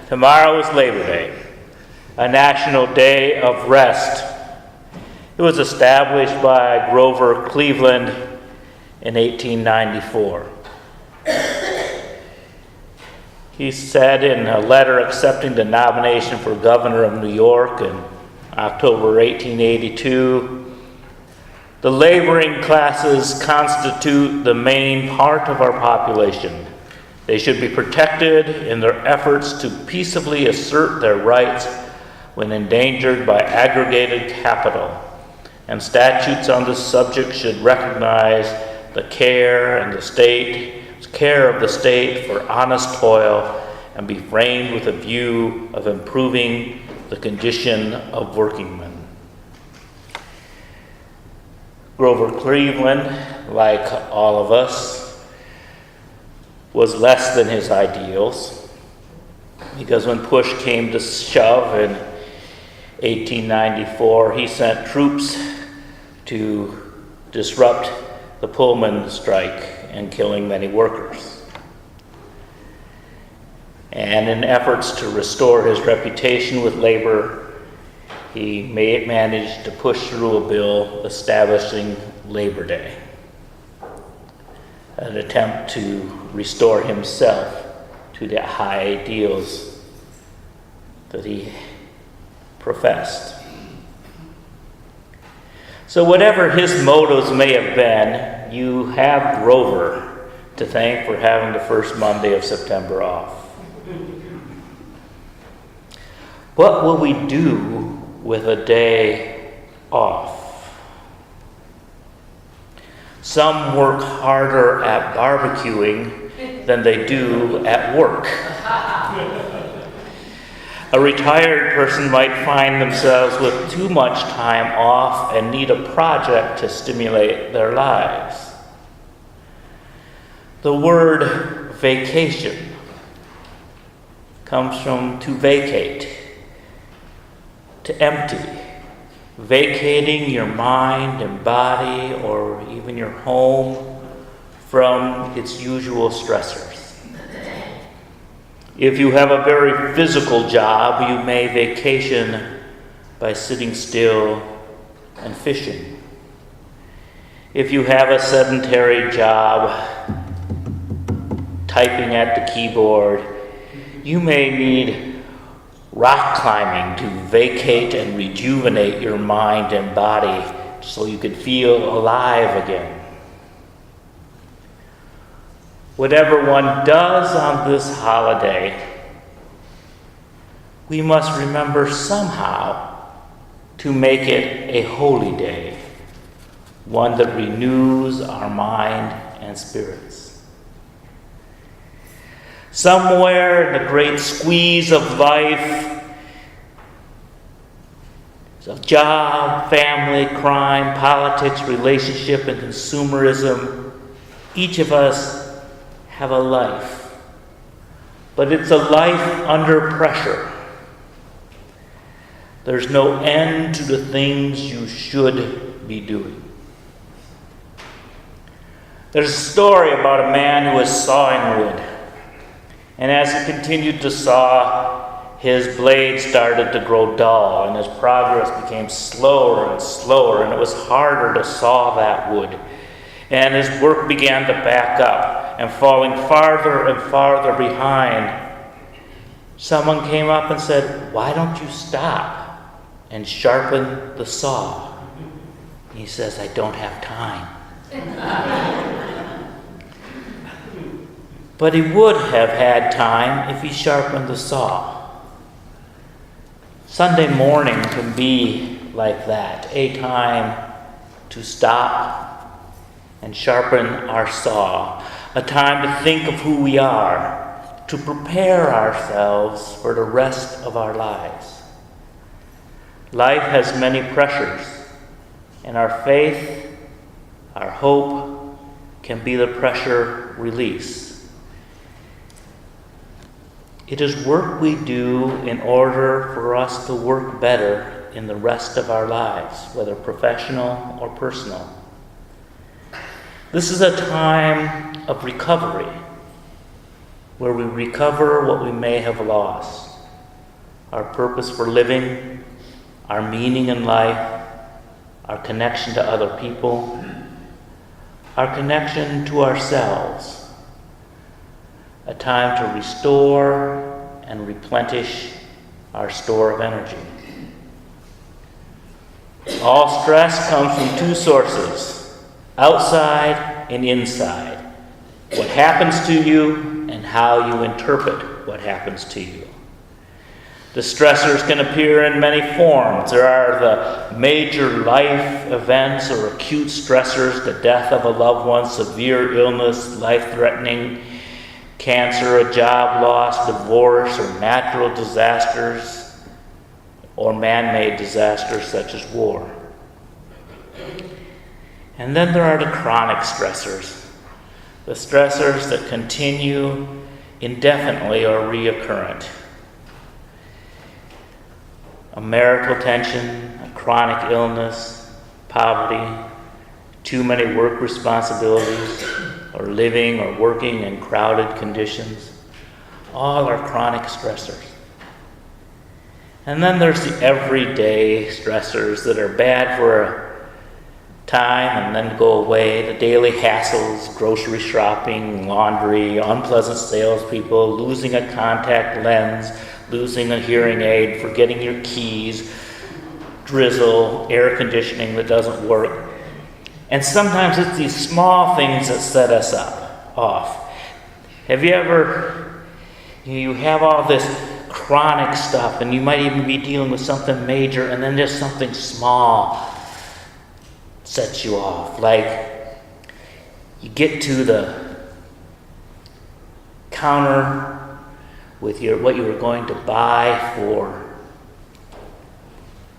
Tomorrow is Labor Day, a national day of rest. It was established by Grover Cleveland in 1894. He said in a letter accepting the nomination for governor of New York in October 1882, "The laboring classes constitute the main part of our population. They should be protected in their efforts to peaceably assert their rights when endangered by aggregated capital, and statutes on this subject should recognize the care of the state for honest toil and be framed with a view of improving the condition of workingmen." Grover Cleveland, like all of us, was less than his ideals, because when push came to shove in 1894, he sent troops to disrupt the Pullman strike and killing many workers. And in efforts to restore his reputation with labor, he managed to push through a bill establishing Labor Day, an attempt to restore himself to the high ideals that he professed. So whatever his motives may have been, you have Grover to thank for having the first Monday of September off. What will we do with a day off? Some work harder at barbecuing than they do at work. A retired person might find themselves with too much time off and need a project to stimulate their lives. The word vacation comes from to vacate, to empty, vacating your mind and body or even your home from its usual stressors. If you have a very physical job, you may vacation by sitting still and fishing. If you have a sedentary job, typing at the keyboard, you may need rock climbing to vacate and rejuvenate your mind and body so you could feel alive again. Whatever one does on this holiday, we must remember somehow to make it a holy day, one that renews our mind and spirits. Somewhere in the great squeeze of life, of job, family, crime, politics, relationship, and consumerism, each of us have a life. But it's a life under pressure. There's no end to the things you should be doing. There's a story about a man who was sawing wood. And as he continued to saw, his blade started to grow dull, and his progress became slower and slower, and it was harder to saw that wood. And his work began to back up, and falling farther and farther behind. Someone came up and said, "Why don't you stop and sharpen the saw?" He says, "I don't have time." But he would have had time if he sharpened the saw. Sunday morning can be like that, a time to stop and sharpen our saw, a time to think of who we are, to prepare ourselves for the rest of our lives. Life has many pressures, and our faith, our hope, can be the pressure release. It is work we do in order for us to work better in the rest of our lives, whether professional or personal. This is a time of recovery, where we recover what we may have lost. our purpose for living, our meaning in life, our connection to other people, our connection to ourselves. A time to restore and replenish our store of energy. All stress comes from two sources, outside and inside. What happens to you and how you interpret what happens to you. The stressors can appear in many forms. There are the major life events or acute stressors, the death of a loved one, severe illness, life-threatening cancer, a job loss, divorce, or natural disasters, or man-made disasters such as war. And then there are the chronic stressors, the stressors that continue indefinitely or reoccurrent. A marital tension, a chronic illness, poverty, too many work responsibilities, or living or working in crowded conditions. All are chronic stressors. And then there's the everyday stressors that are bad for a time and then go away. The daily hassles, grocery shopping, laundry, unpleasant salespeople, losing a contact lens, losing a hearing aid, forgetting your keys, drizzle, air conditioning that doesn't work. And sometimes it's these small things that set us off. Have you ever, you have all this chronic stuff and you might even be dealing with something major and then just something small sets you off. Like you get to the counter with what you were going to buy for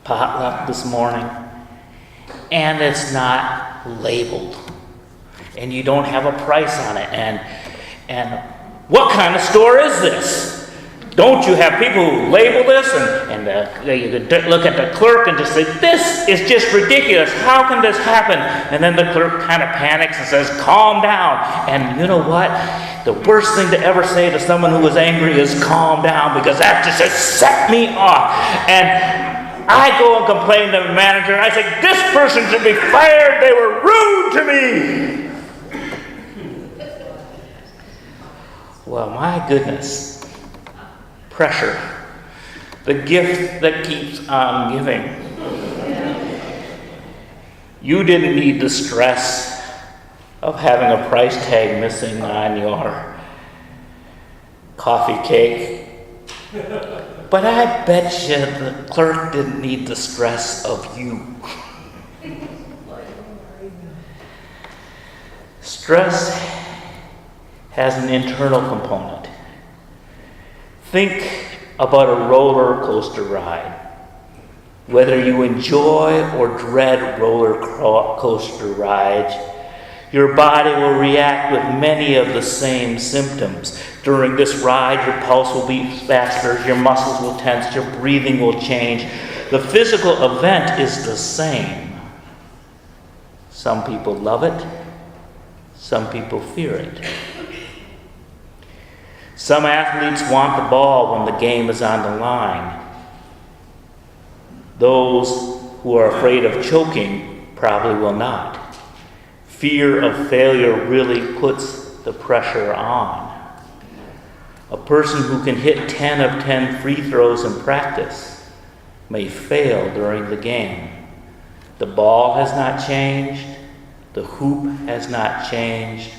potluck this morning, and it's not labeled, and you don't have a price on it, and what kind of store is this? Don't you have people who label this and you could look at the clerk and just say, this is just ridiculous, how can this happen? And then the clerk kind of panics and says, calm down. And you know what? The worst thing to ever say to someone who is angry is calm down, because that just has set me off. And I go and complain to the manager and I say, this person should be fired, they were rude to me. Well, my goodness. Pressure, the gift that keeps on giving. You didn't need the stress of having a price tag missing on your coffee cake, but I bet you the clerk didn't need the stress of you. Stress has an internal component. Think about a roller coaster ride. Whether you enjoy or dread roller coaster rides, your body will react with many of the same symptoms. During this ride, your pulse will beat faster, your muscles will tense, your breathing will change. The physical event is the same. Some people love it, some people fear it. Some athletes want the ball when the game is on the line. Those who are afraid of choking probably will not. Fear of failure really puts the pressure on. A person who can hit 10 of 10 free throws in practice may fail during the game. The ball has not changed. The hoop has not changed.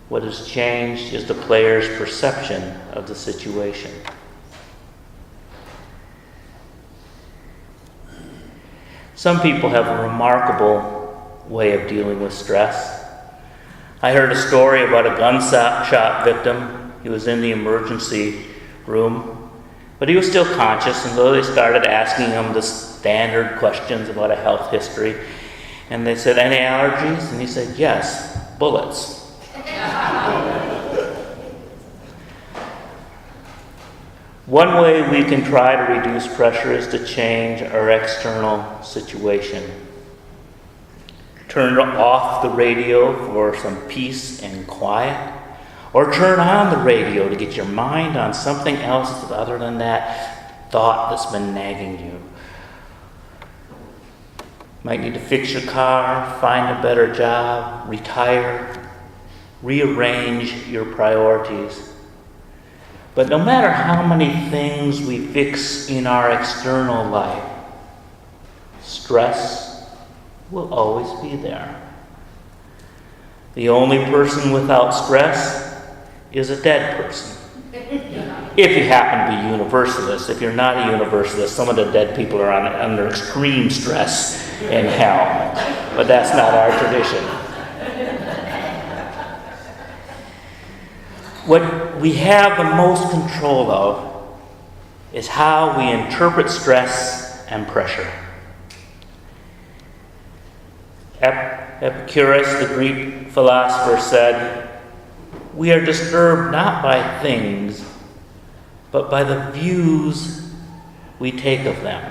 What has changed is the player's perception of the situation. Some people have a remarkable way of dealing with stress. I heard a story about a gunshot victim. He was in the emergency room, but he was still conscious, and though they started asking him the standard questions about a health history, and they said, any allergies? And he said, yes, bullets. One way we can try to reduce pressure is to change our external situation. Turn off the radio for some peace and quiet, or turn on the radio to get your mind on something else other than that thought that's been nagging you. Might need to fix your car, find a better job, retire, rearrange your priorities. But no matter how many things we fix in our external life, stress will always be there. The only person without stress is a dead person. If you happen to be universalist. If you're not a universalist, some of the dead people are under extreme stress in hell. But that's not our tradition. What we have the most control of is how we interpret stress and pressure. Epicurus, the Greek philosopher, said, "We are disturbed not by things, but by the views we take of them."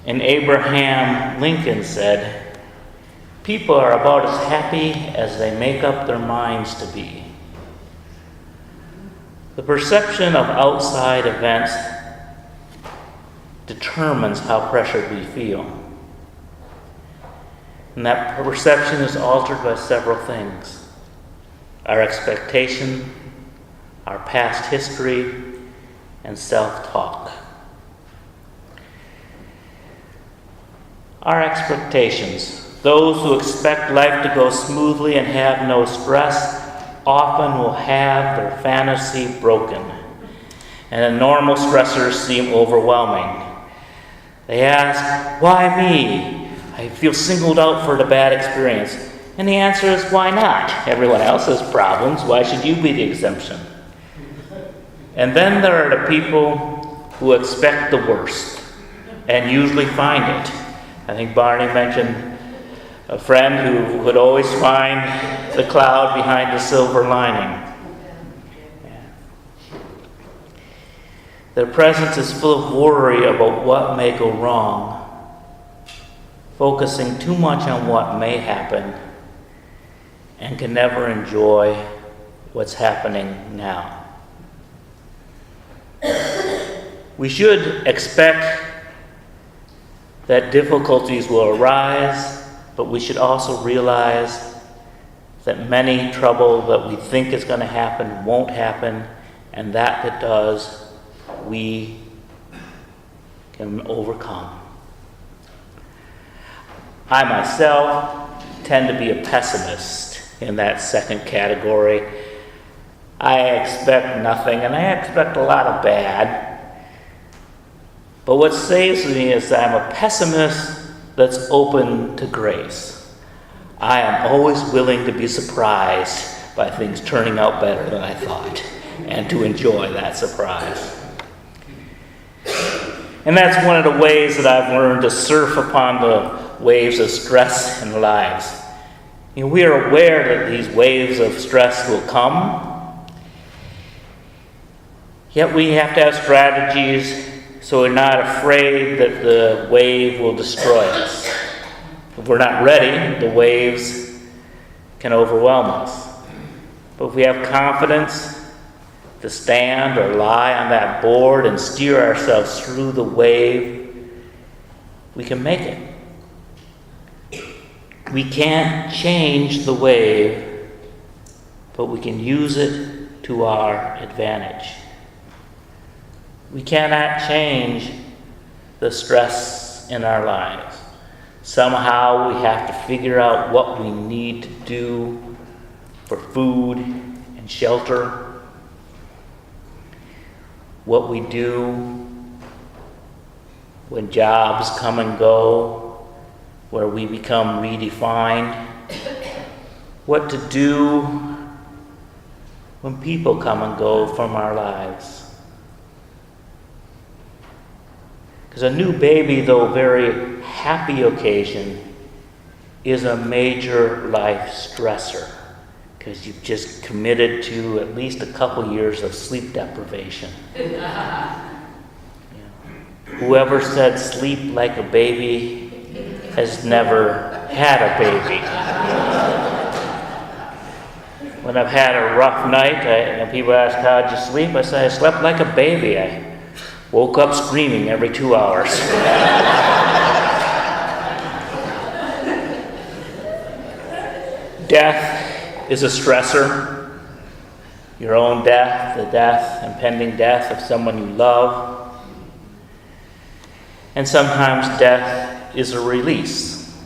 And Abraham Lincoln said, "People are about as happy as they make up their minds to be." The perception of outside events determines how pressured we feel. And that perception is altered by several things: our expectation, our past history, and self-talk. Our expectations. Those who expect life to go smoothly and have no stress often will have their fantasy broken, and the normal stressors seem overwhelming. They ask, "Why me? I feel singled out for the bad experience." And the answer is, why not? Everyone else has problems. Why should you be the exemption? And then there are the people who expect the worst and usually find it. I think Barney mentioned a friend who would always find the cloud behind the silver lining. Their presence is full of worry about what may go wrong, focusing too much on what may happen, and can never enjoy what's happening now. We should expect that difficulties will arise, but we should also realize that many trouble that we think is going to happen won't happen, and that it does, we can overcome. I myself tend to be a pessimist in that second category. I expect nothing, and I expect a lot of bad. But what saves me is that I'm a pessimist that's open to grace. I am always willing to be surprised by things turning out better than I thought, and to enjoy that surprise. And that's one of the ways that I've learned to surf upon the waves of stress in lives. We are aware that these waves of stress will come, yet we have to have strategies so we're not afraid that the wave will destroy us. If we're not ready, the waves can overwhelm us. But if we have confidence to stand or lie on that board and steer ourselves through the wave, we can make it. We can't change the wave, but we can use it to our advantage. We cannot change the stress in our lives. Somehow we have to figure out what we need to do for food and shelter, what we do when jobs come and go, where we become redefined, what to do when people come and go from our lives. Because a new baby, though very happy occasion, is a major life stressor, because you've just committed to at least a couple years of sleep deprivation. Whoever said sleep like a baby has never had a baby. When I've had a rough night, and people ask, how'd you sleep? I say, I slept like a baby. I Woke up screaming every 2 hours. Death is a stressor. Your own death, the death, impending death of someone you love. And sometimes death is a release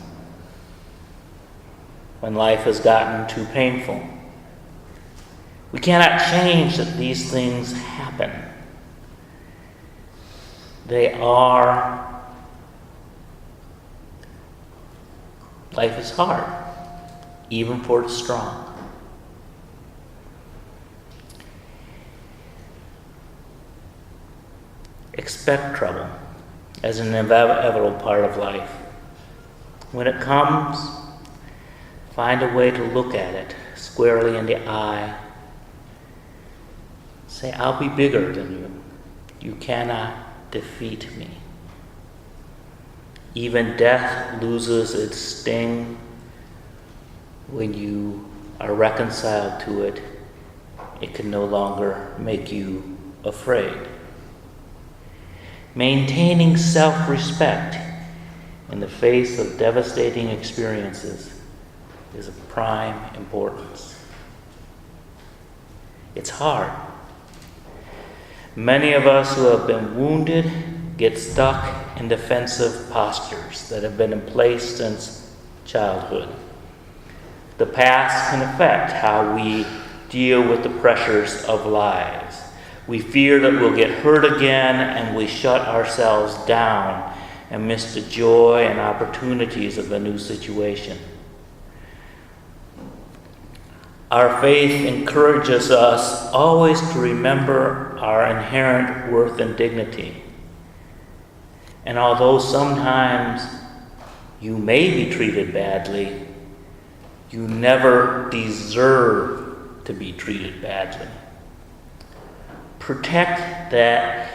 when life has gotten too painful. We cannot change that these things happen. They are. Life is hard, even for the strong. Expect trouble as an inevitable part of life. When it comes, find a way to look at it squarely in the eye. Say, I'll be bigger than you. You cannot defeat me. Even death loses its sting when you are reconciled to it. It can no longer make you afraid. Maintaining self-respect in the face of devastating experiences is of prime importance. It's hard. Many of us who have been wounded get stuck in defensive postures that have been in place since childhood. The past can affect how we deal with the pressures of lives. We fear that we'll get hurt again, and we shut ourselves down and miss the joy and opportunities of a new situation. Our faith encourages us always to remember our inherent worth and dignity. And although sometimes you may be treated badly, you never deserve to be treated badly. Protect that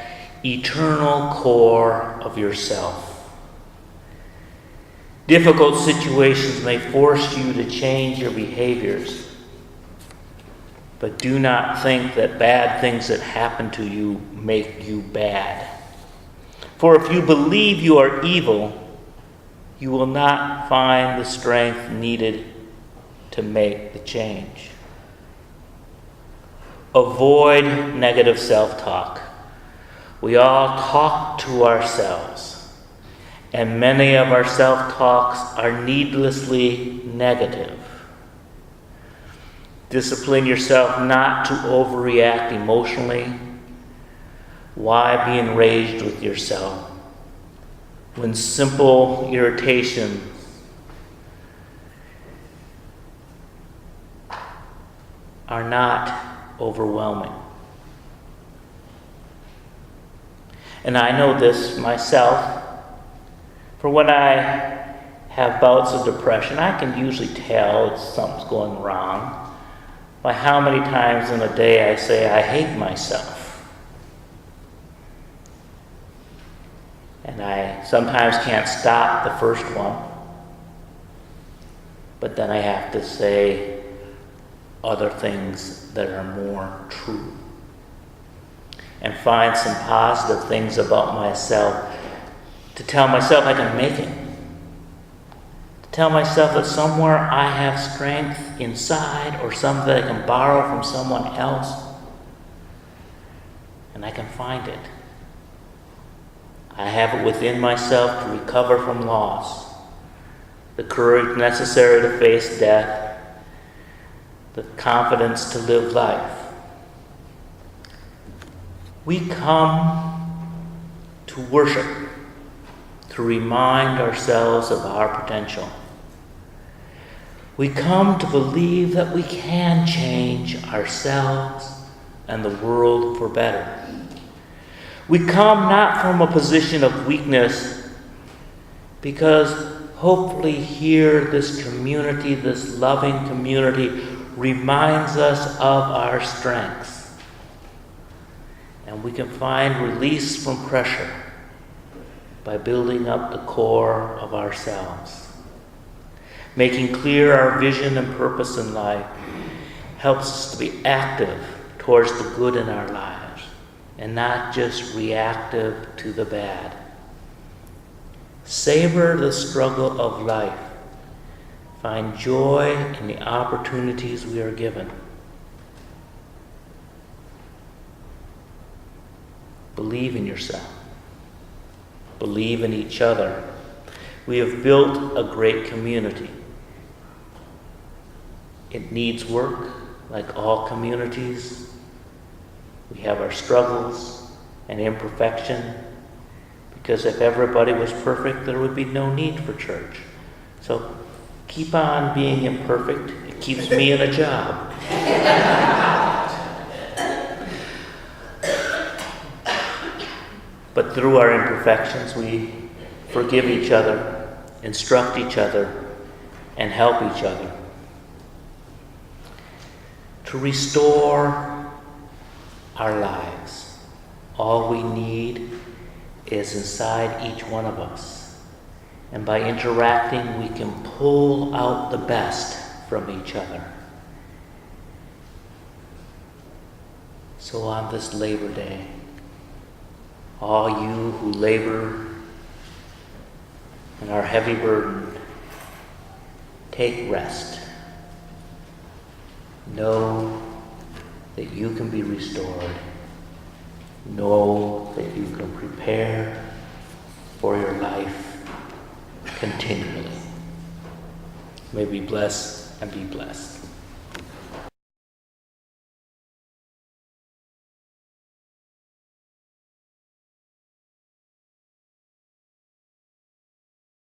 eternal core of yourself. Difficult situations may force you to change your behaviors, but do not think that bad things that happen to you make you bad. For if you believe you are evil, you will not find the strength needed to make the change. Avoid negative self-talk. We all talk to ourselves, and many of our self-talks are needlessly negative. Discipline yourself not to overreact emotionally. Why be enraged with yourself when simple irritation are not overwhelming? And I know this myself. For when I have bouts of depression, I can usually tell something's going wrong by how many times in a day I say, I hate myself. And I sometimes can't stop the first one, but then I have to say other things that are more true. And find some positive things about myself to tell myself I can make it. To tell myself that somewhere I have strength inside or something that I can borrow from someone else, and I can find it. I have it within myself to recover from loss, the courage necessary to face death, the confidence to live life. We come to worship, to remind ourselves of our potential. We come to believe that we can change ourselves and the world for better. We come not from a position of weakness, because hopefully here this community, this loving community, reminds us of our strengths. And we can find release from pressure by building up the core of ourselves. Making clear our vision and purpose in life helps us to be active towards the good in our lives. and not just reactive to the bad. Savor the struggle of life. Find joy in the opportunities we are given. Believe in yourself. Believe in each other. We have built a great community. It needs work, like all communities. We have our struggles and imperfection, because if everybody was perfect, there would be no need for church. So keep on being imperfect. It keeps me in a job. But through our imperfections, we forgive each other, instruct each other, and help each other. To restore our lives, all we need is inside each one of us. And by interacting, we can pull out the best from each other. So on this Labor Day, all you who labor and are heavy burdened, take rest. Know that you can be restored. Know that you can prepare for your life continually. May we bless and be blessed.